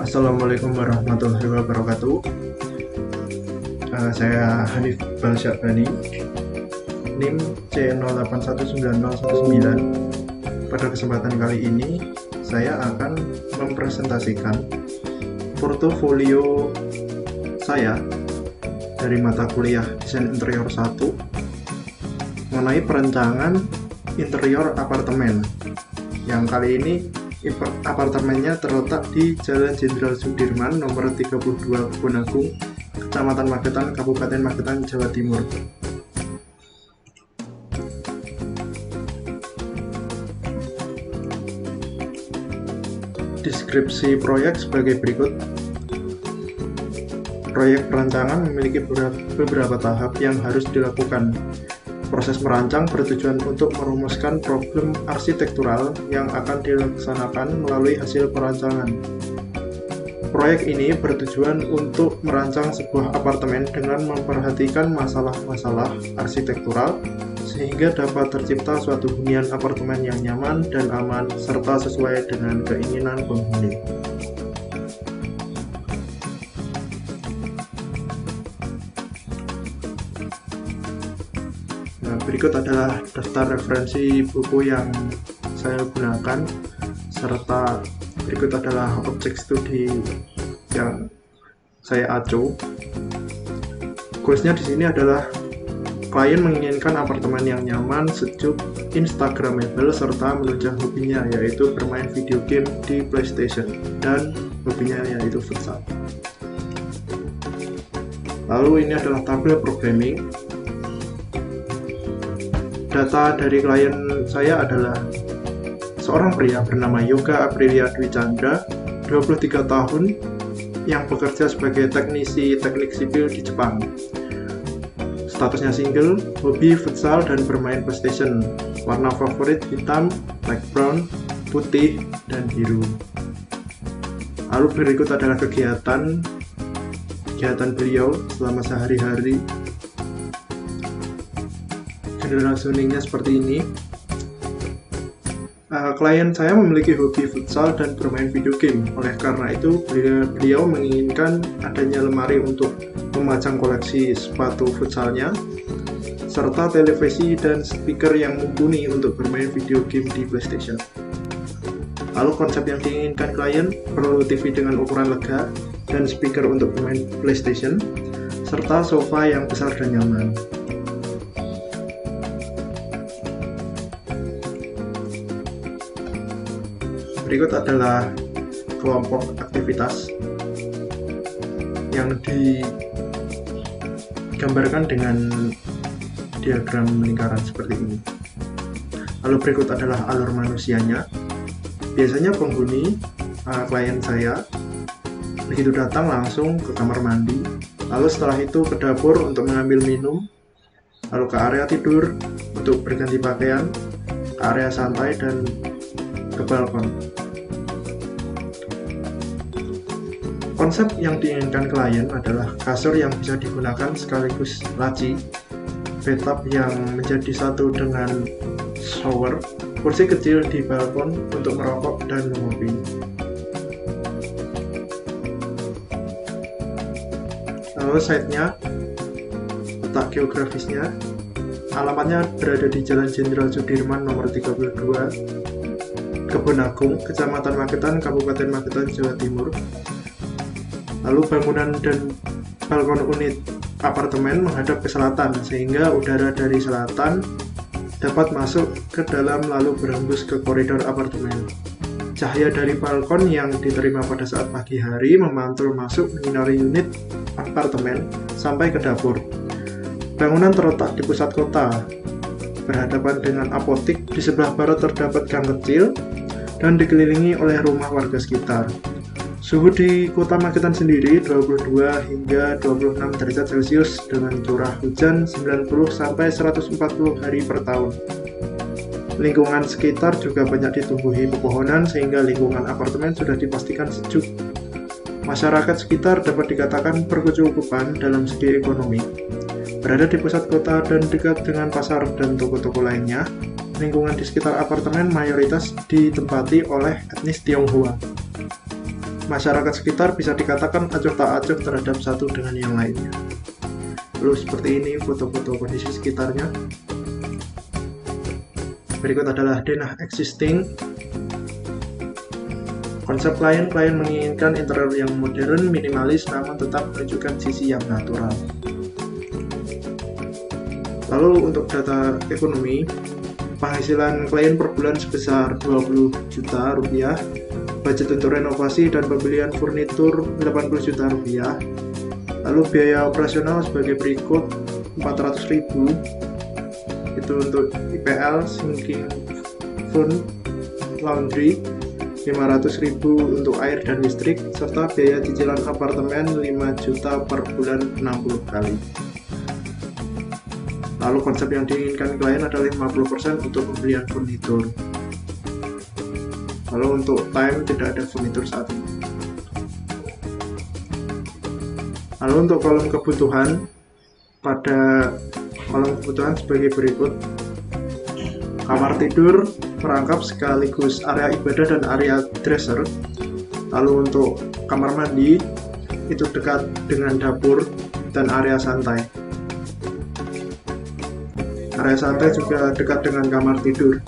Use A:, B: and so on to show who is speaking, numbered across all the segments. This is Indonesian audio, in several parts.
A: Assalamualaikum warahmatullahi wabarakatuh. Saya Hanif Balsyabani, NIM C081919. Pada kesempatan kali ini, saya akan mempresentasikan portofolio saya dari mata kuliah Desain Interior 1 mengenai perencanaan interior apartemen. Yang kali ini apartemennya terletak di Jalan Jenderal Sudirman nomor 32 Kebonagung, Kecamatan Magetan, Kabupaten Magetan, Jawa Timur. Deskripsi proyek sebagai berikut. Proyek perancangan memiliki beberapa tahap yang harus dilakukan. Proses merancang bertujuan untuk merumuskan problem arsitektural yang akan dilaksanakan melalui hasil perancangan. Proyek ini bertujuan untuk merancang sebuah apartemen dengan memperhatikan masalah-masalah arsitektural sehingga dapat tercipta suatu hunian apartemen yang nyaman dan aman serta sesuai dengan keinginan penghuni. Berikut adalah daftar referensi buku yang saya gunakan, serta berikut adalah objek studi yang saya acu. Goalsnya di sini adalah klien menginginkan apartemen yang nyaman, sejuk, instagramable, serta menunjang hobinya yaitu bermain video game di PlayStation dan hobinya yaitu futsal. Lalu ini adalah tabel programming. Data dari klien saya adalah seorang pria bernama Yoga Aprilia Dwi Chandra, 23 tahun, yang bekerja sebagai teknisi teknik sipil di Jepang. Statusnya single, hobi futsal dan bermain PlayStation. Warna favorit hitam, light brown, putih, dan biru. Lalu berikut adalah kegiatan beliau selama sehari-hari. General zoningnya seperti ini. Klien saya memiliki hobi futsal dan bermain video game. Oleh karena itu, beliau menginginkan adanya lemari untuk memajang koleksi sepatu futsalnya, serta televisi dan speaker yang mumpuni untuk bermain video game di PlayStation. Lalu konsep yang diinginkan klien perlu TV dengan ukuran lega dan speaker untuk bermain PlayStation, serta sofa yang besar dan nyaman. Berikut adalah kelompok aktivitas yang digambarkan dengan diagram lingkaran seperti ini. Lalu berikut adalah alur manusianya. Biasanya penghuni klien saya begitu datang langsung ke kamar mandi, lalu setelah itu ke dapur untuk mengambil minum, lalu ke area tidur untuk berganti pakaian, ke area santai, dan ke balkon. Konsep yang diinginkan klien adalah kasur yang bisa digunakan sekaligus laci, bathtub yang menjadi satu dengan shower, kursi kecil di balkon untuk merokok dan mengopi. Lalu site-nya, letak geografisnya, alamatnya berada di Jalan Jenderal Sudirman nomor 32, Kebonagung, Kecamatan Magetan, Kabupaten Magetan, Jawa Timur. Lalu bangunan dan balkon unit apartemen menghadap ke selatan sehingga udara dari selatan dapat masuk ke dalam lalu berhembus ke koridor apartemen. Cahaya dari balkon yang diterima pada saat pagi hari memantul masuk menyinari unit apartemen sampai ke dapur. Bangunan terletak di pusat kota, berhadapan dengan apotik. Di sebelah barat terdapat gang kecil dan dikelilingi oleh rumah warga sekitar. Suhu di kota Magetan sendiri 22 hingga 26 derajat Celcius dengan curah hujan 90-140 hari per tahun. Lingkungan sekitar juga banyak ditumbuhi pepohonan sehingga lingkungan apartemen sudah dipastikan sejuk. Masyarakat sekitar dapat dikatakan berkecukupan dalam segi ekonomi. Berada di pusat kota dan dekat dengan pasar dan toko-toko lainnya, lingkungan di sekitar apartemen mayoritas ditempati oleh etnis Tionghoa. masyarakat sekitar bisa dikatakan acuh tak acuh terhadap satu dengan yang lainnya. Lalu seperti ini foto-foto kondisi sekitarnya. Berikut adalah denah existing. Konsep klien menginginkan interior yang modern, minimalis, namun tetap menunjukkan sisi yang natural. Lalu untuk data ekonomi, penghasilan klien per bulan sebesar 20 juta rupiah, budget untuk renovasi dan pembelian furnitur 80 juta rupiah. Lalu biaya operasional sebagai berikut: 400.000 itu untuk IPL, sinking fund, laundry, 500.000 untuk air dan listrik, serta biaya cicilan apartemen 5 juta per bulan 60 kali. Lalu konsep yang diinginkan klien adalah 50% untuk pembelian furnitur. Lalu untuk time tidak ada furnitur saat ini. Lalu untuk kolom kebutuhan, pada kolom kebutuhan sebagai berikut: kamar tidur, perangkap sekaligus area ibadah dan area dresser. Lalu untuk kamar mandi itu dekat dengan dapur dan area santai. Area santai juga dekat dengan kamar tidur.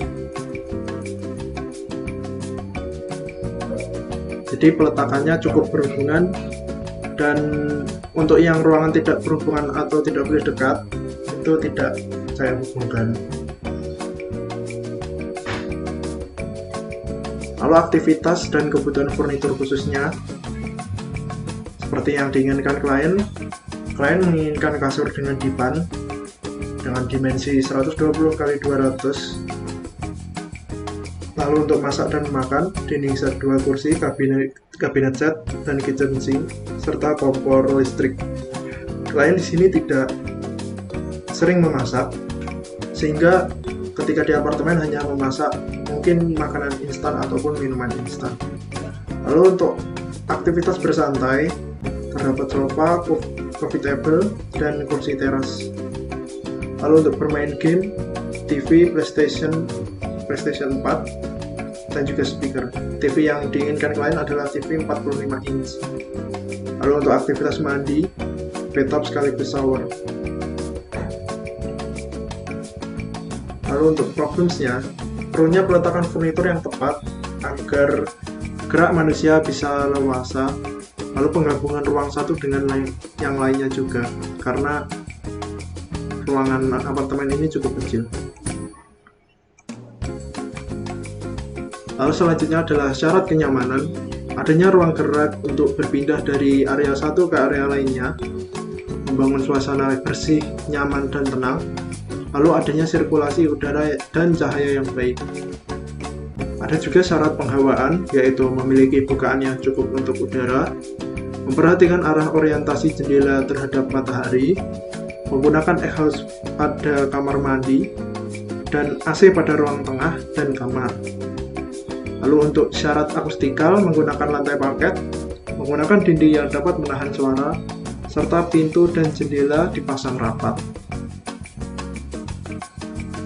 A: Jadi peletakannya cukup berhubungan, dan untuk yang ruangan tidak berhubungan atau tidak boleh dekat itu tidak saya hubungkan. Lalu aktivitas dan kebutuhan furnitur khususnya seperti yang diinginkan klien menginginkan kasur dengan divan dengan dimensi 120 x 200. Lalu untuk masak dan makan, dining set 2 kursi, kabinet set, dan kitchen sink, serta kompor listrik. Klien di sini tidak sering memasak, sehingga ketika di apartemen hanya memasak mungkin makanan instan ataupun minuman instan. Lalu untuk aktivitas bersantai, terdapat sofa, coffee table, dan kursi teras. Lalu untuk bermain game, TV, PlayStation 4, dan juga speaker. TV yang diinginkan klien adalah TV 45 inch. Lalu untuk aktivitas mandi, bathtub sekaligus shower. Lalu untuk problemsnya, perlunya peletakan furnitur yang tepat agar gerak manusia bisa leluasa. Lalu penggabungan ruang satu dengan yang lainnya juga, karena ruangan apartemen ini cukup kecil. Lalu selanjutnya adalah syarat kenyamanan. Adanya ruang gerak untuk berpindah dari area satu ke area lainnya, membangun suasana bersih, nyaman, dan tenang. Lalu adanya sirkulasi udara dan cahaya yang baik. Ada juga syarat penghawaan, yaitu memiliki bukaan yang cukup untuk udara, memperhatikan arah orientasi jendela terhadap matahari, menggunakan exhaust pada kamar mandi, dan AC pada ruang tengah dan kamar. Lalu untuk syarat akustikal, menggunakan lantai parket, menggunakan dinding yang dapat menahan suara, serta pintu dan jendela dipasang rapat.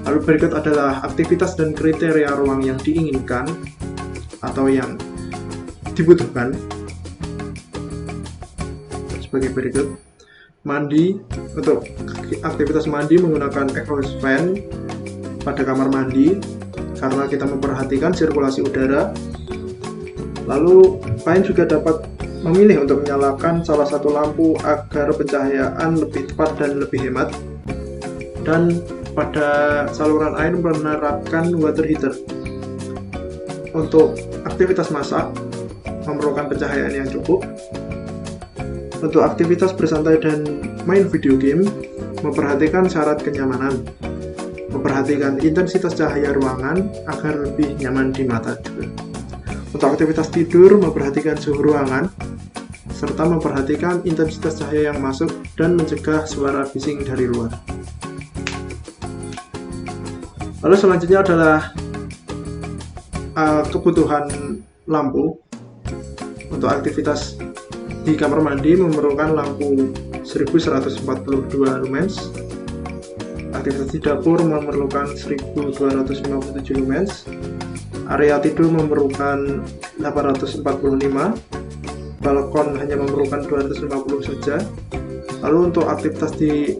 A: Lalu berikut adalah aktivitas dan kriteria ruang yang diinginkan atau yang dibutuhkan. Sebagai berikut: mandi, untuk aktivitas mandi menggunakan exhaust fan pada kamar mandi karena kita memperhatikan sirkulasi udara. Lalu klien juga dapat memilih untuk menyalakan salah satu lampu agar pencahayaan lebih tepat dan lebih hemat. Dan pada saluran air menerapkan water heater. Untuk aktivitas masak memerlukan pencahayaan yang cukup. Untuk aktivitas bersantai dan main video game, memperhatikan syarat kenyamanan, memperhatikan intensitas cahaya ruangan agar lebih nyaman di mata juga. Untuk aktivitas tidur, memperhatikan suhu ruangan, serta memperhatikan intensitas cahaya yang masuk dan mencegah suara bising dari luar. Lalu selanjutnya adalah kebutuhan lampu. Untuk aktivitas di kamar mandi memerlukan lampu 1142 lumens. Aktivitas di dapur memerlukan 1257 lumens. Area tidur memerlukan 845. balkon hanya memerlukan 250 saja. Lalu untuk aktivitas di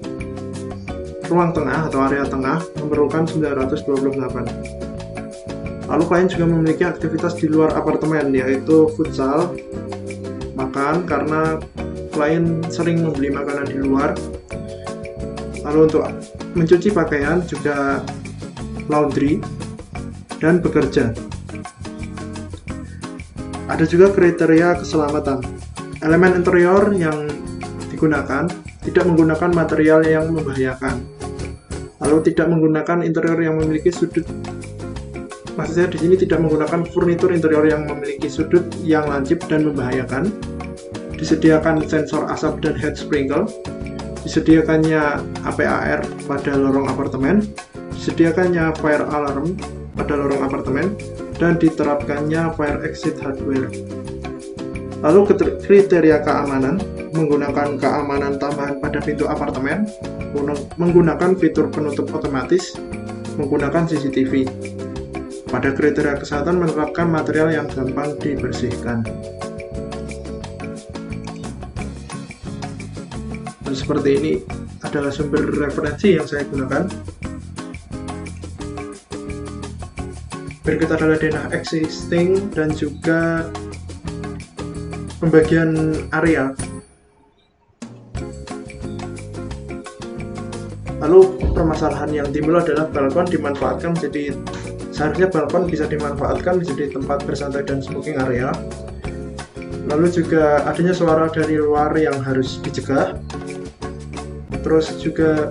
A: ruang tengah atau area tengah memerlukan 928. Lalu klien juga memiliki aktivitas di luar apartemen, yaitu futsal, makan karena klien sering membeli makanan di luar. Lalu untuk mencuci pakaian juga laundry dan bekerja. Ada juga kriteria keselamatan. Elemen interior yang digunakan tidak menggunakan material yang membahayakan. Lalu tidak menggunakan interior yang memiliki sudut. Maksud saya di sini tidak menggunakan furnitur interior yang memiliki sudut yang lancip dan membahayakan. Disediakan sensor asap dan head sprinkle. Disediakannya APAR pada lorong apartemen. Disediakannya fire alarm pada lorong apartemen, dan diterapkannya fire exit hardware. Lalu kriteria keamanan, menggunakan keamanan tambahan pada pintu apartemen, menggunakan fitur penutup otomatis, menggunakan CCTV. Pada kriteria kesehatan, menerapkan material yang gampang dibersihkan. Dan seperti ini adalah sumber referensi yang saya gunakan. Berikut adalah denah existing dan juga pembagian area. Lalu permasalahan yang timbul adalah balkon dimanfaatkan menjadi, seharusnya balkon bisa dimanfaatkan menjadi tempat bersantai dan smoking area. Lalu juga adanya suara dari luar yang harus dicegah. Terus juga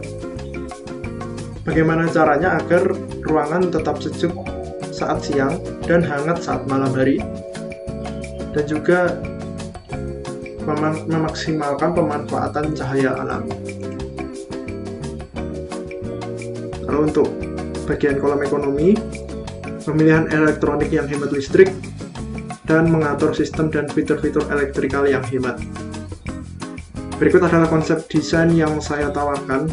A: bagaimana caranya agar ruangan tetap sejuk saat siang dan hangat saat malam hari, dan juga memaksimalkan pemanfaatan cahaya alam. Lalu untuk bagian kolom ekonomi, pemilihan elektronik yang hemat listrik, dan mengatur sistem dan fitur-fitur elektrikal yang hemat. Berikut adalah konsep desain yang saya tawarkan.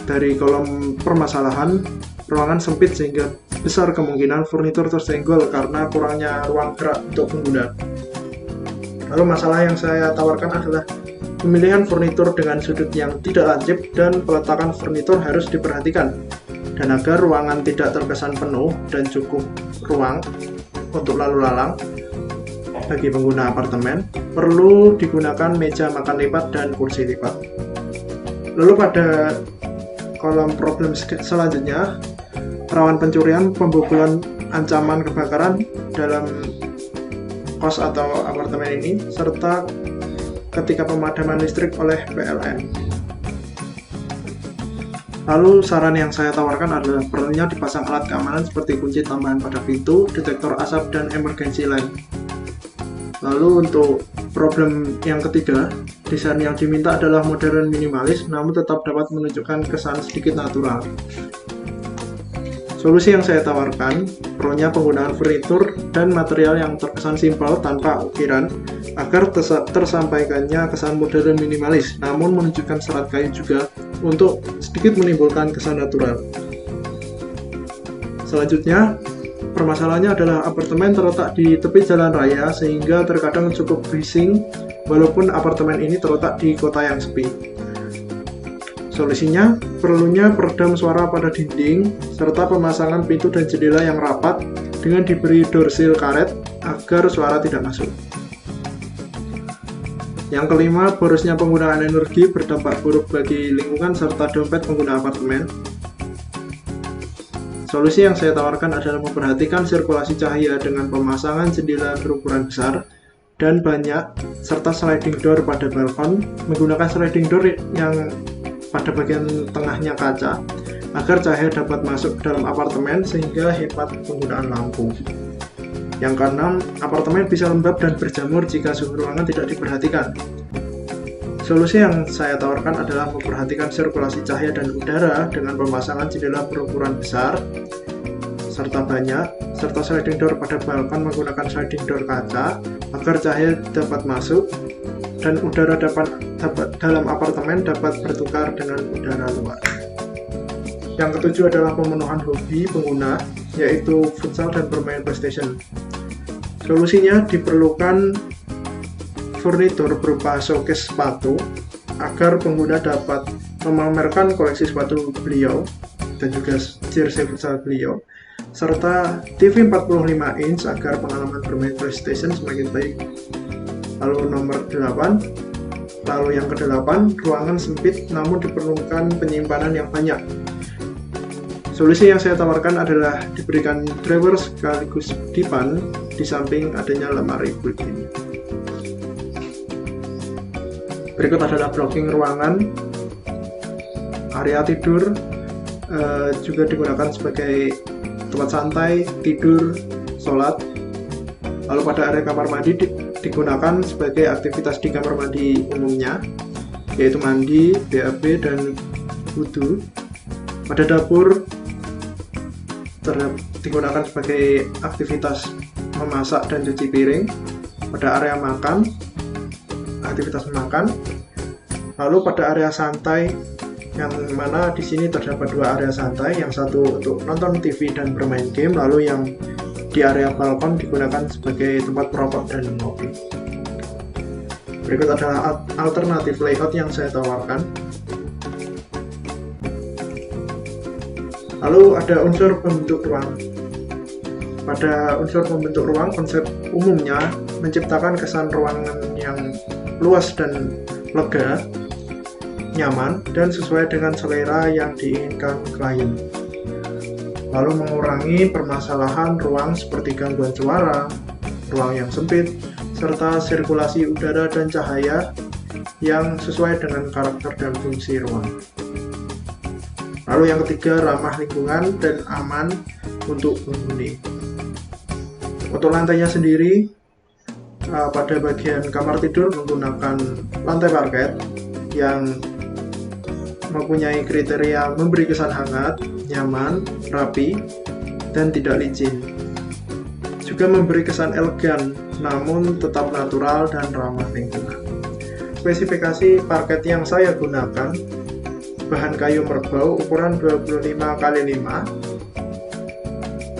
A: Dari kolom permasalahan, ruangan sempit sehingga besar kemungkinan furnitur tersenggol karena kurangnya ruang gerak untuk pengguna. Lalu masalah yang saya tawarkan adalah pemilihan furnitur dengan sudut yang tidak lancip dan peletakan furnitur harus diperhatikan. Dan agar ruangan tidak terkesan penuh dan cukup ruang untuk lalu lalang bagi pengguna apartemen, perlu digunakan meja makan lipat dan kursi lipat. Lalu pada kolom problem selanjutnya, rawan pencurian, pembobolan, ancaman kebakaran dalam kos atau apartemen ini, serta ketika pemadaman listrik oleh PLN. Lalu saran yang saya tawarkan adalah perlunya dipasang alat keamanan seperti kunci tambahan pada pintu, detektor asap, dan emergency lamp. Lalu untuk problem yang ketiga, desain yang diminta adalah modern minimalis namun tetap dapat menunjukkan kesan sedikit natural. Solusi yang saya tawarkan, perlunya penggunaan furnitur dan material yang terkesan simpel tanpa ukiran agar tersampaikannya kesan modern minimalis, namun menunjukkan serat kayu juga untuk sedikit menimbulkan kesan natural. Selanjutnya, permasalahannya adalah apartemen terletak di tepi jalan raya sehingga terkadang cukup bising walaupun apartemen ini terletak di kota yang sepi. Solusinya, perlunya peredam suara pada dinding, serta pemasangan pintu dan jendela yang rapat dengan diberi door seal karet agar suara tidak masuk. Yang kelima, borosnya penggunaan energi berdampak buruk bagi lingkungan serta dompet pengguna apartemen. Solusi yang saya tawarkan adalah memperhatikan sirkulasi cahaya dengan pemasangan jendela berukuran besar dan banyak, serta sliding door pada balkon, menggunakan sliding door yang pada bagian tengahnya kaca agar cahaya dapat masuk ke dalam apartemen sehingga hemat penggunaan lampu. Yang keenam, apartemen bisa lembab dan berjamur jika suhu ruangan tidak diperhatikan. Solusi yang saya tawarkan adalah memperhatikan sirkulasi cahaya dan udara dengan pemasangan jendela berukuran besar serta banyak, serta sliding door pada balkon menggunakan sliding door kaca agar cahaya dapat masuk dan udara dalam apartemen dapat bertukar dengan udara luar. Yang ketujuh adalah pemenuhan hobi pengguna, yaitu futsal dan bermain PlayStation. Solusinya diperlukan furnitur berupa showcase sepatu agar pengguna dapat memamerkan koleksi sepatu beliau dan juga jersey futsal beliau, serta TV 45 inch agar pengalaman bermain PlayStation semakin baik. Lalu yang ke-8, ruangan sempit namun diperlukan penyimpanan yang banyak. Solusi yang saya tawarkan adalah diberikan drawer sekaligus dipan di samping adanya lemari built-in. Berikut adalah blocking ruangan. Area tidur juga digunakan sebagai tempat santai, tidur, sholat. Lalu pada area kamar mandi digunakan sebagai aktivitas di kamar mandi umumnya, yaitu mandi, BAB, dan wudhu. Pada dapur digunakan sebagai aktivitas memasak dan cuci piring. Pada area makan, aktivitas memakan. Lalu pada area santai, yang mana di sini terdapat dua area santai, yang satu untuk nonton TV dan bermain game, lalu yang di area balkon digunakan sebagai tempat merokok dan ngopi. Berikut adalah alternatif layout yang saya tawarkan. Lalu ada unsur pembentuk ruang. Pada unsur pembentuk ruang, konsep umumnya menciptakan kesan ruangan yang luas dan lega, nyaman, dan sesuai dengan selera yang diinginkan klien. Lalu mengurangi permasalahan ruang seperti gangguan suara, ruang yang sempit, serta sirkulasi udara dan cahaya yang sesuai dengan karakter dan fungsi ruang. Lalu yang ketiga, ramah lingkungan dan aman untuk penghuni. Untuk lantainya sendiri, pada bagian kamar tidur menggunakan lantai parket yang mempunyai kriteria memberi kesan hangat, nyaman, rapi, dan tidak licin. Juga memberi kesan elegan, namun tetap natural dan ramah lingkungan. Spesifikasi parket yang saya gunakan, bahan kayu merbau ukuran 25x5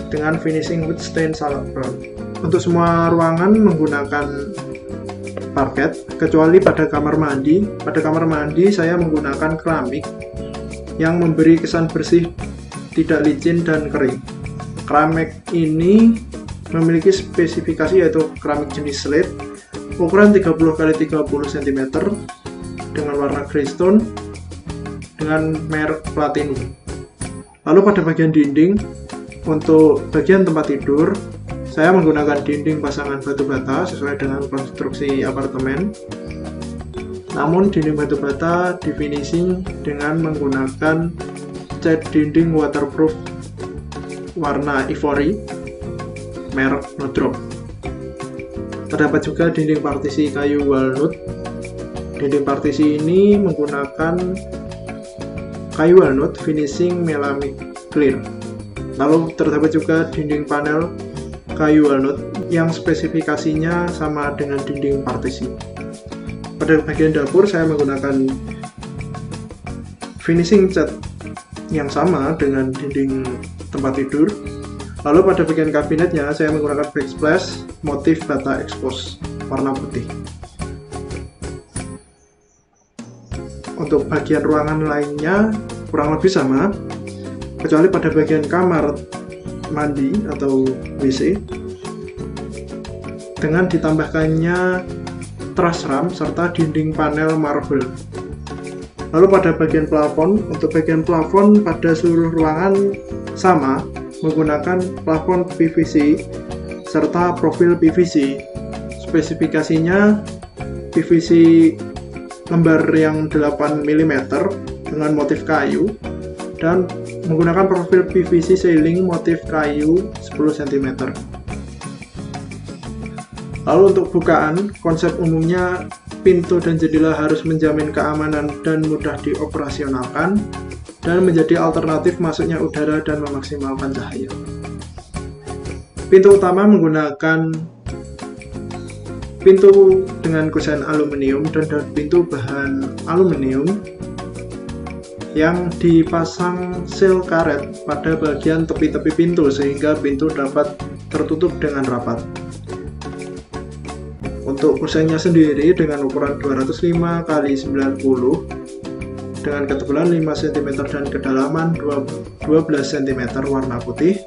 A: dengan finishing wood stain salad brown. Untuk semua ruangan menggunakan parket, kecuali pada kamar mandi. Pada kamar mandi saya menggunakan keramik yang memberi kesan bersih, tidak licin dan kering. Keramik ini memiliki spesifikasi yaitu keramik jenis slate ukuran 30x30 cm dengan warna grey stone dengan merek Platinum. Lalu pada bagian dinding, untuk bagian tempat tidur, saya menggunakan dinding pasangan batu bata sesuai dengan konstruksi apartemen. Namun dinding batu bata di finishing dengan menggunakan cat dinding waterproof warna ivory merek No Drop. Terdapat juga dinding partisi kayu walnut. Dinding partisi ini menggunakan kayu walnut finishing melamine clear. Lalu terdapat juga dinding panel kayu walnut yang spesifikasinya sama dengan dinding partisi. Pada bagian dapur saya menggunakan finishing cat yang sama dengan dinding tempat tidur. Lalu pada bagian kabinetnya saya menggunakan backsplash motif bata expose warna putih. Untuk bagian ruangan lainnya kurang lebih sama, kecuali pada bagian kamar mandi atau WC dengan ditambahkannya truss ram serta dinding panel marble. Lalu pada bagian plafon, untuk bagian plafon pada seluruh ruangan sama, menggunakan plafon PVC serta profil PVC. Spesifikasinya PVC lembar yang 8 mm dengan motif kayu dan menggunakan profil PVC ceiling motif kayu 10 cm. Lalu untuk bukaan, konsep umumnya pintu dan jendela harus menjamin keamanan dan mudah dioperasionalkan dan menjadi alternatif masuknya udara dan memaksimalkan cahaya. Pintu utama menggunakan pintu dengan kusen aluminium dan pintu bahan aluminium yang dipasang sel karet pada bagian tepi-tepi pintu sehingga pintu dapat tertutup dengan rapat. Untuk kusennya sendiri dengan ukuran 205 x 90 dengan ketebalan 5 cm dan kedalaman 12 cm warna putih.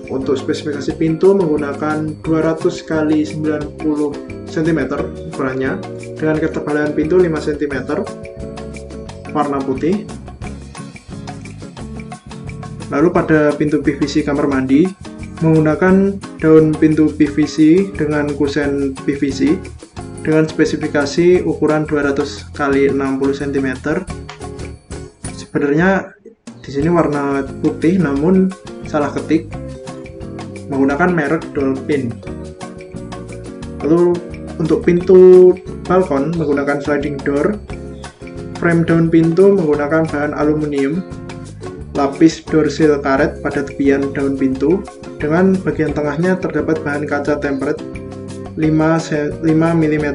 A: Untuk spesifikasi pintu menggunakan 200 x 90 cm ukurannya dengan ketebalan pintu 5 cm warna putih. Lalu pada pintu PVC kamar mandi menggunakan daun pintu PVC dengan kusen PVC dengan spesifikasi ukuran 200 x 60 cm. Sebenarnya di sini warna putih namun salah ketik, menggunakan merek Dolphin. Lalu untuk pintu balkon menggunakan sliding door. Frame daun pintu menggunakan bahan aluminium. Lapis dorsil karet pada tepian daun pintu. Dengan bagian tengahnya terdapat bahan kaca tempered 5 mm.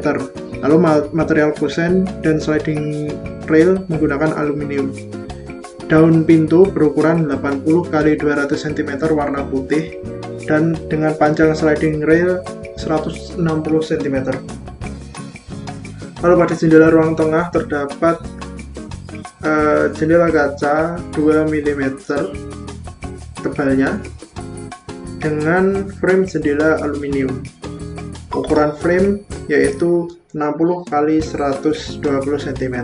A: Lalu material kusen dan sliding rail menggunakan aluminium. Daun pintu berukuran 80 x 200 cm warna putih dan dengan panjang sliding rail 160 cm. Lalu pada jendela ruang tengah terdapat jendela kaca 2 mm tebalnya dengan frame jendela aluminium. Ukuran frame yaitu 60 x 120 cm.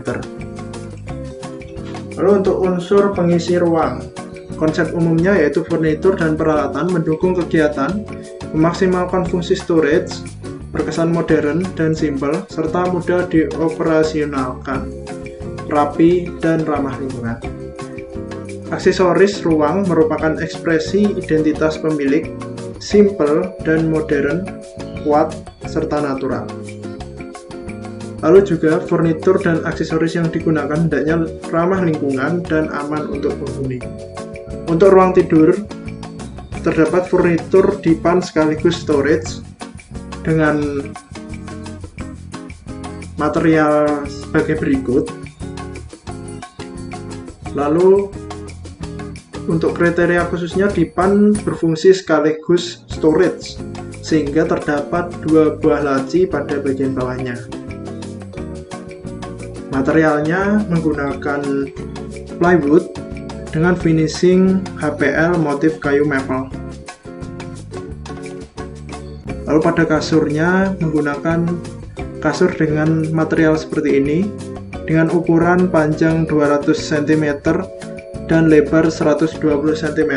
A: Lalu untuk unsur pengisi ruang, konsep umumnya yaitu furnitur dan peralatan mendukung kegiatan, memaksimalkan fungsi storage, berkesan modern dan simpel, serta mudah dioperasionalkan, rapi dan ramah lingkungan. Aksesoris ruang merupakan ekspresi identitas pemilik, simple dan modern, kuat, serta natural. Lalu juga furnitur dan aksesoris yang digunakan hendaknya ramah lingkungan dan aman untuk penghuni. Untuk ruang tidur, terdapat furnitur dipan sekaligus storage dengan material sebagai berikut. Lalu untuk kriteria khususnya dipan berfungsi sekaligus storage sehingga terdapat 2 buah laci pada bagian bawahnya. Materialnya menggunakan plywood dengan finishing HPL motif kayu maple. Lalu pada kasurnya menggunakan kasur dengan material seperti ini dengan ukuran panjang 200 cm dan lebar 120 cm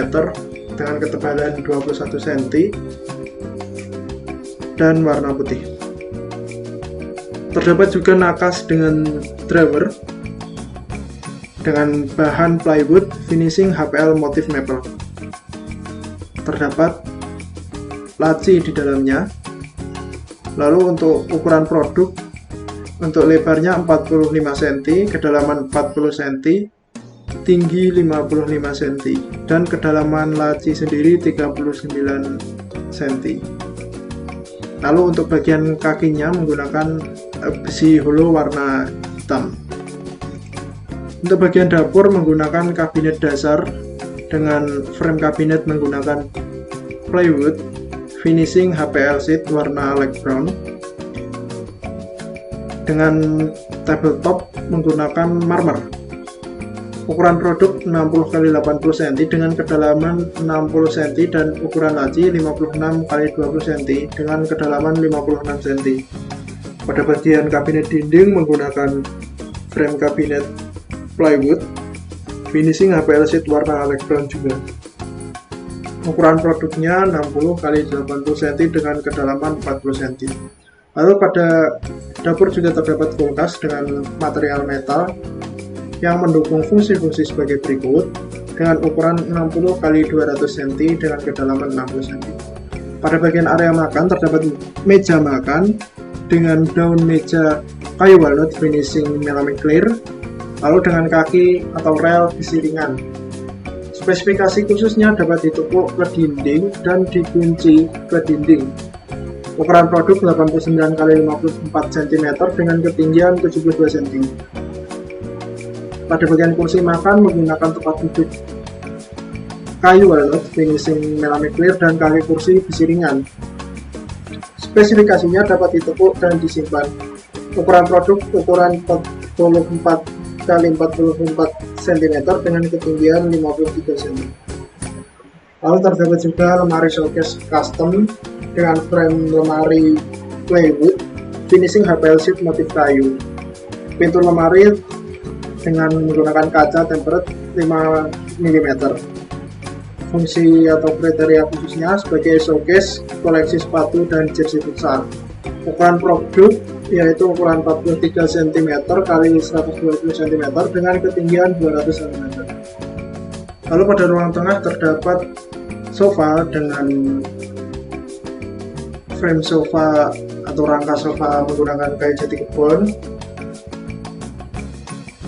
A: dengan ketebalan 21 cm dan warna putih. Terdapat juga nakas dengan drawer dengan bahan plywood finishing HPL motif maple. Terdapat laci di dalamnya. Lalu untuk ukuran produk, untuk lebarnya 45 cm, kedalaman 40 cm, tinggi 55 cm, dan kedalaman laci sendiri 39 cm. Lalu untuk bagian kakinya menggunakan besi holo warna hitam. Untuk bagian dapur menggunakan kabinet dasar dengan frame kabinet menggunakan plywood finishing HPL sheet warna light brown. Dengan tabletop menggunakan marmer. Ukuran produk 60 x 80 cm dengan kedalaman 60 cm dan ukuran laci 56 x 20 cm dengan kedalaman 56 cm. Pada bagian kabinet dinding menggunakan frame kabinet plywood finishing HPL sheet warna light brown juga. Ukuran produknya 60 x 80 cm dengan kedalaman 40 cm. Lalu pada dapur juga terdapat kulkas dengan material metal yang mendukung fungsi-fungsi sebagai berikut dengan ukuran 60 x 200 cm dengan kedalaman 60 cm. Pada bagian area makan terdapat meja makan dengan daun meja kayu walnut finishing melamine clear, lalu dengan kaki atau rel besi ringan. Spesifikasi khususnya dapat ditukuk ke dinding dan dikunci ke dinding. Ukuran produk 89 x 54 cm dengan ketinggian 72 cm. Pada bagian kursi makan menggunakan tempat duduk kayu walnut finishing melamine clear dan kaki kursi besi ringan. Spesifikasinya dapat ditekuk dan disimpan. Ukuran produk ukuran 44 x 44 cm dengan ketinggian 53 cm. Lalu terdapat juga lemari showcase custom dengan frame lemari plywood, finishing HPL sheet motif kayu. Pintu lemari dengan menggunakan kaca tempered 5 mm. Fungsi atau kriteria khususnya sebagai showcase koleksi sepatu dan jersey futsal. Ukuran produk yaitu ukuran 43 cm x 120 cm dengan ketinggian 200 cm. Lalu pada ruang tengah terdapat sofa dengan frame sofa atau rangka sofa menggunakan kayu jati kebon,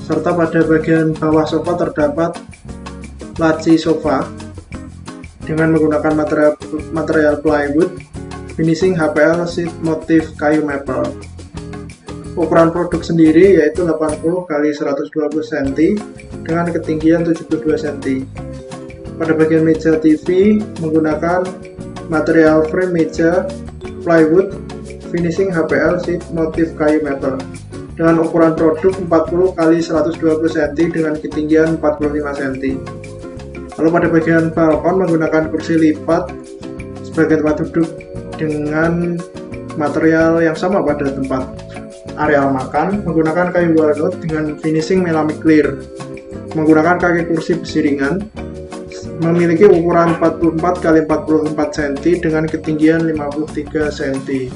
A: serta pada bagian bawah sofa terdapat laci sofa dengan menggunakan material plywood, finishing HPL sheet motif kayu maple. Ukuran produk sendiri yaitu 80 x 120 cm dengan ketinggian 72 cm. Pada bagian meja TV menggunakan material frame meja plywood, finishing HPL sheet motif kayu maple dengan ukuran produk 40 x 120 cm dengan ketinggian 45 cm. Lalu pada bagian balkon menggunakan kursi lipat sebagai tempat duduk dengan material yang sama pada tempat area makan, menggunakan kayu walnut dengan finishing melamine clear, menggunakan kaki kursi besi ringan, memiliki ukuran 44 x 44 cm dengan ketinggian 53 cm.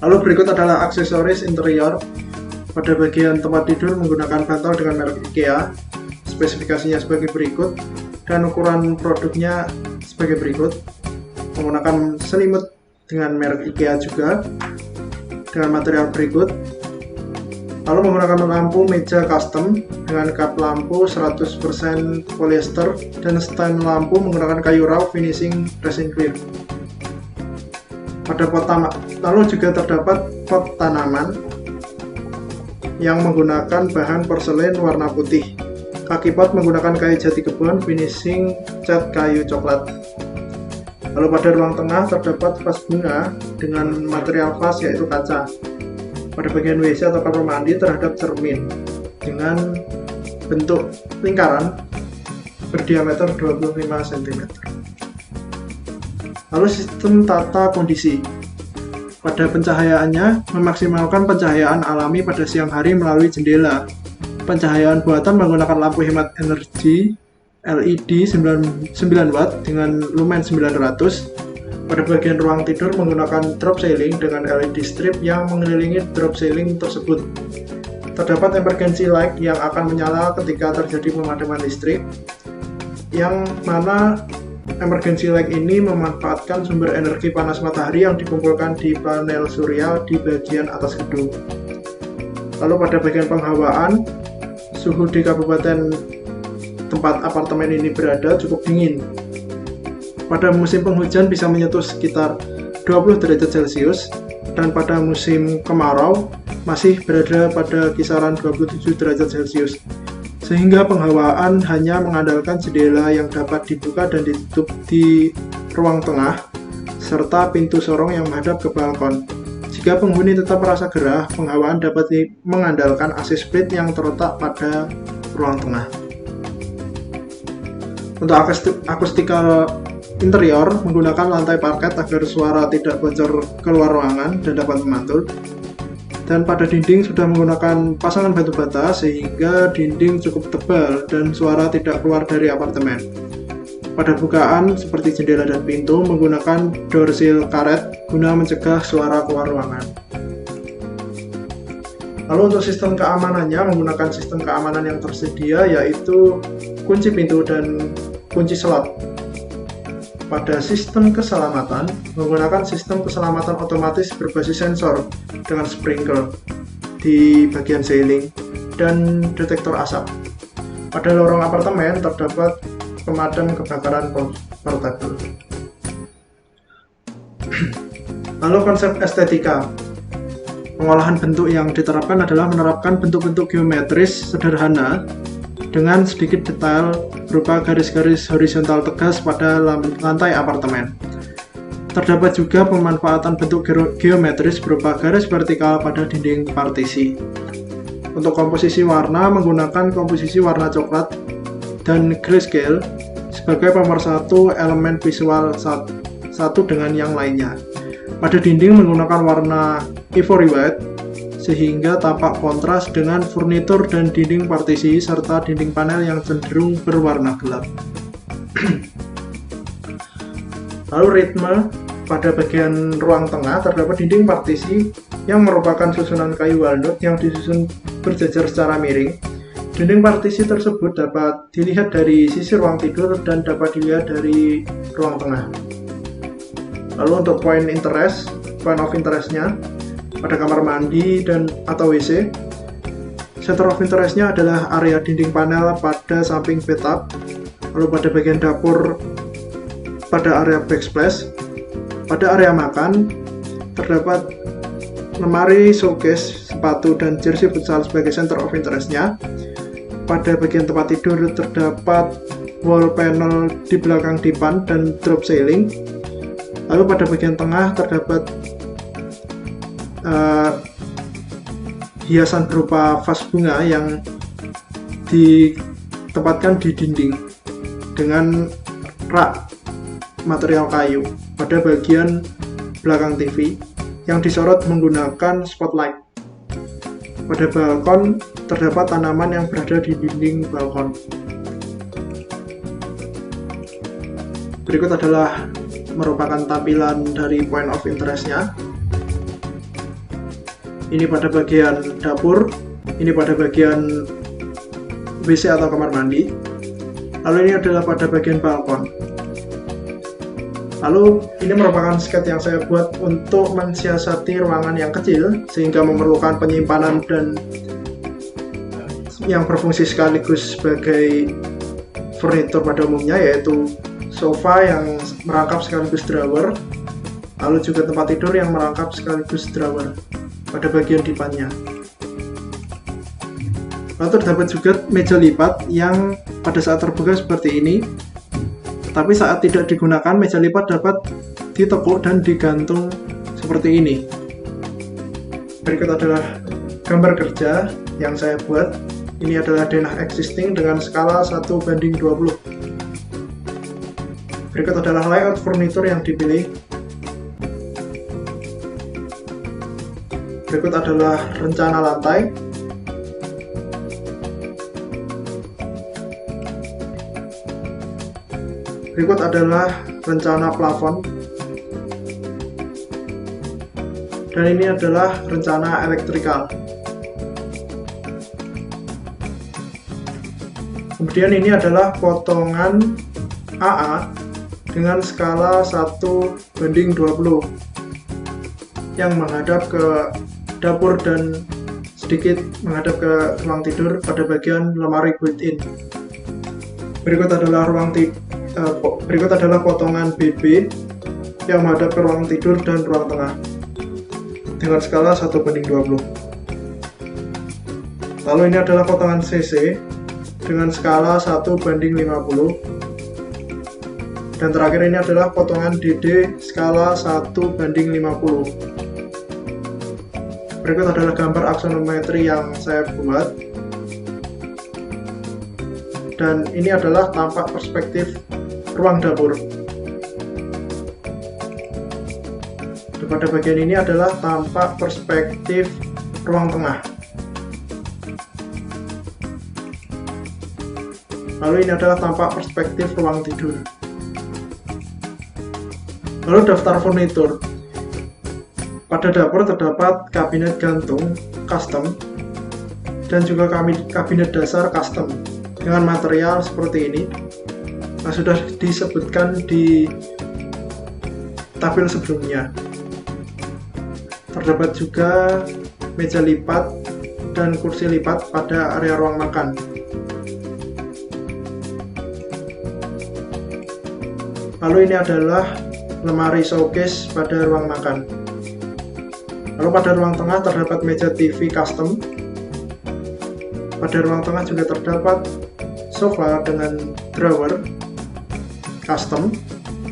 A: Lalu berikut adalah aksesoris interior. Pada bagian tempat tidur menggunakan bantal dengan merek IKEA. Spesifikasinya sebagai berikut dan ukuran produknya sebagai berikut. Menggunakan selimut dengan merek IKEA juga dengan material berikut. Lalu menggunakan lampu meja custom dengan kap lampu 100% polyester dan stand lampu menggunakan kayu raw finishing resin clear. Pada pot lalu juga terdapat pot tanaman yang menggunakan bahan porselen warna putih. Kaki pot menggunakan kayu jati kebon finishing cat kayu coklat. Lalu pada ruang tengah terdapat vas bunga dengan material vas yaitu kaca. Pada bagian WC atau kamar mandi terhadap cermin dengan bentuk lingkaran berdiameter 25 cm. Lalu sistem tata kondisi. Pada pencahayaannya memaksimalkan pencahayaan alami pada siang hari melalui jendela. Pencahayaan buatan menggunakan lampu hemat energi LED 9 watt dengan lumen 900. Pada bagian ruang tidur menggunakan drop ceiling dengan LED strip yang mengelilingi drop ceiling tersebut. Terdapat emergency light yang akan menyala ketika terjadi pemadaman listrik, yang mana emergency light ini memanfaatkan sumber energi panas matahari yang dikumpulkan di panel surya di bagian atas gedung. Lalu pada bagian penghawaan, suhu di kabupaten tempat apartemen ini berada cukup dingin. Pada musim penghujan bisa menyentuh sekitar 20 derajat Celcius dan pada musim kemarau masih berada pada kisaran 27 derajat Celcius. Sehingga penghawaan hanya mengandalkan jendela yang dapat dibuka dan ditutup di ruang tengah serta pintu sorong yang menghadap ke balkon. Jika penghuni tetap merasa gerah, penghawaan dapat mengandalkan AC split yang terletak pada ruang tengah. Untuk akustikal interior, menggunakan lantai parket agar suara tidak bocor keluar ruangan dan dapat memantul. Dan pada dinding sudah menggunakan pasangan batu bata sehingga dinding cukup tebal dan suara tidak keluar dari apartemen. Pada bukaan seperti jendela dan pintu menggunakan door seal karet guna mencegah suara keluar ruangan. Lalu untuk sistem keamanannya menggunakan sistem keamanan yang tersedia yaitu kunci pintu dan kunci slot. Pada sistem keselamatan menggunakan sistem keselamatan otomatis berbasis sensor dengan sprinkler di bagian ceiling dan detektor asap. Pada lorong apartemen terdapat pemadam kebakaran portable. Lalu konsep estetika. Pengolahan bentuk yang diterapkan adalah menerapkan bentuk-bentuk geometris sederhana dengan sedikit detail berupa garis-garis horizontal tegas pada lantai apartemen. Terdapat juga pemanfaatan bentuk geometris berupa garis vertikal pada dinding partisi. Untuk komposisi warna menggunakan komposisi warna coklat dan grayscale sebagai pemersatu elemen visual satu dengan yang lainnya. Pada dinding menggunakan warna ivory white sehingga tampak kontras dengan furnitur dan dinding partisi serta dinding panel yang cenderung berwarna gelap. Lalu ritme pada bagian ruang tengah terdapat dinding partisi yang merupakan susunan kayu walnut yang disusun berjajar secara miring. Dinding partisi tersebut dapat dilihat dari sisi ruang tidur dan dapat dilihat dari ruang tengah. Lalu untuk point of interest-nya pada kamar mandi dan atau WC, center of interest-nya adalah area dinding panel pada samping bathtub. Lalu pada bagian dapur pada area backsplash. Pada area makan terdapat lemari showcase sepatu dan jersey futsal sebagai center of interest-nya. Pada bagian tempat tidur terdapat wall panel di belakang dipan dan drop ceiling. Lalu pada bagian tengah terdapat hiasan berupa vas bunga yang ditempatkan di dinding dengan rak material kayu pada bagian belakang TV yang disorot menggunakan spotlight. Pada balkon terdapat tanaman yang berada di dinding balkon. Berikut adalah merupakan tampilan dari point of interest-nya. Ini pada bagian dapur, ini pada bagian WC atau kamar mandi. Lalu ini adalah pada bagian balkon. Lalu ini merupakan sketch yang saya buat untuk mensiasati ruangan yang kecil sehingga memerlukan penyimpanan dan yang berfungsi sekaligus sebagai furnitur pada umumnya, yaitu sofa yang merangkap sekaligus drawer, lalu juga tempat tidur yang merangkap sekaligus drawer pada bagian dipannya. Lalu terdapat juga meja lipat yang pada saat terbuka seperti ini, tapi saat tidak digunakan meja lipat dapat ditekuk dan digantung seperti ini. Berikut adalah gambar kerja yang saya buat. Ini adalah denah existing dengan skala 1:20. Berikut adalah layout furnitur yang dipilih. Berikut adalah rencana lantai. Berikut adalah rencana plafon. Dan ini adalah rencana elektrikal. Kemudian ini adalah potongan AA dengan skala 1:20 yang menghadap ke dapur dan sedikit menghadap ke ruang tidur pada bagian lemari built-in. Berikut adalah potongan BB yang menghadap ke ruang tidur dan ruang tengah dengan skala 1:20. Lalu ini adalah potongan CC dengan skala 1:50. Dan terakhir ini adalah potongan DD skala 1:50. Berikut adalah gambar aksonometri yang saya buat. Dan ini adalah tampak perspektif ruang dapur. Dan pada bagian ini adalah tampak perspektif ruang tengah. Lalu ini adalah tampak perspektif ruang tidur. Lalu daftar furnitur. Pada dapur terdapat kabinet gantung custom dan juga kabinet dasar custom dengan material seperti ini yang sudah disebutkan di tabel sebelumnya. Terdapat juga meja lipat dan kursi lipat pada area ruang makan. Lalu ini adalah lemari showcase pada ruang makan. Lalu pada ruang tengah terdapat meja TV custom. Pada ruang tengah juga terdapat sofa dengan drawer custom.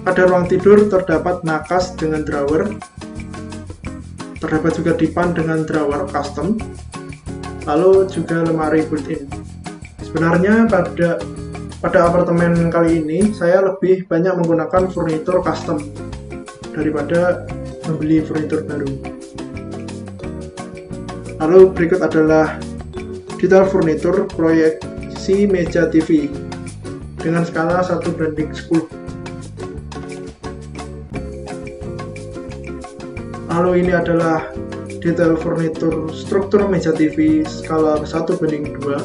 A: pada ruang tidur terdapat nakas dengan drawer. Terdapat juga dipan dengan drawer custom. Lalu juga lemari built-in. Sebenarnya pada apartemen kali ini saya lebih banyak menggunakan furnitur custom daripada membeli furnitur baru. Lalu berikut adalah detail furnitur proyeksi meja TV dengan skala 1:10. Lalu ini adalah detail furnitur struktur meja TV skala 1:2.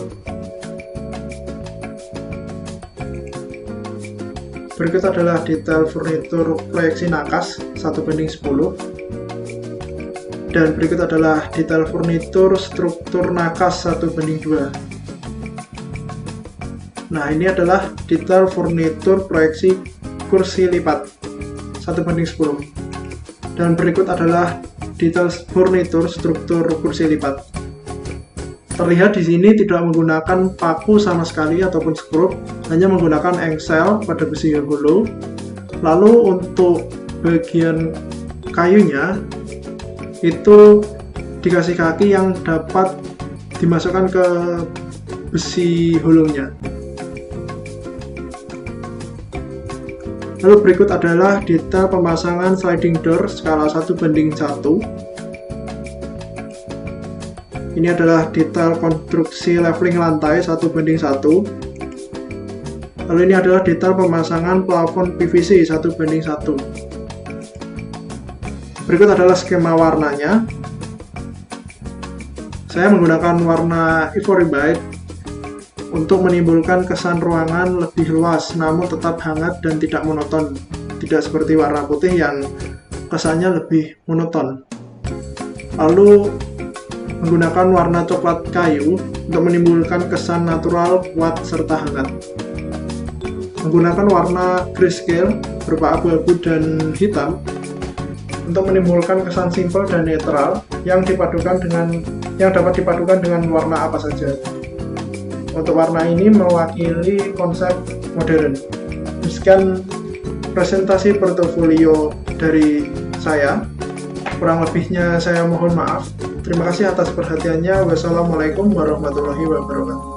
A: Berikut adalah detail furnitur proyeksi nakas 1:10. Dan berikut adalah detail furnitur struktur nakas 1:2. Nah, ini adalah detail furnitur proyeksi kursi lipat 1:10. Dan berikut adalah detail furnitur struktur kursi lipat. Terlihat di sini tidak menggunakan paku sama sekali ataupun skrup, hanya menggunakan engsel pada besi yang hollow. Lalu untuk bagian kayunya itu dikasih kaki yang dapat dimasukkan ke besi hollow-nya. Lalu berikut adalah detail pemasangan sliding door skala 1:1. Ini adalah detail konstruksi leveling lantai 1:1. Lalu ini adalah detail pemasangan plafon PVC 1:1. Berikut adalah skema warnanya. Saya menggunakan warna Ivory White untuk menimbulkan kesan ruangan lebih luas namun tetap hangat dan tidak monoton, tidak seperti warna putih yang kesannya lebih monoton. Lalu menggunakan warna coklat kayu untuk menimbulkan kesan natural, kuat, serta hangat. Menggunakan warna grayscale berupa abu-abu dan hitam untuk menimbulkan kesan simpel dan netral yang dapat dipadukan dengan warna apa saja. Untuk warna ini mewakili konsep modern. Sekian presentasi portofolio dari saya. Kurang lebihnya saya mohon maaf. Terima kasih atas perhatiannya. Wassalamualaikum warahmatullahi wabarakatuh.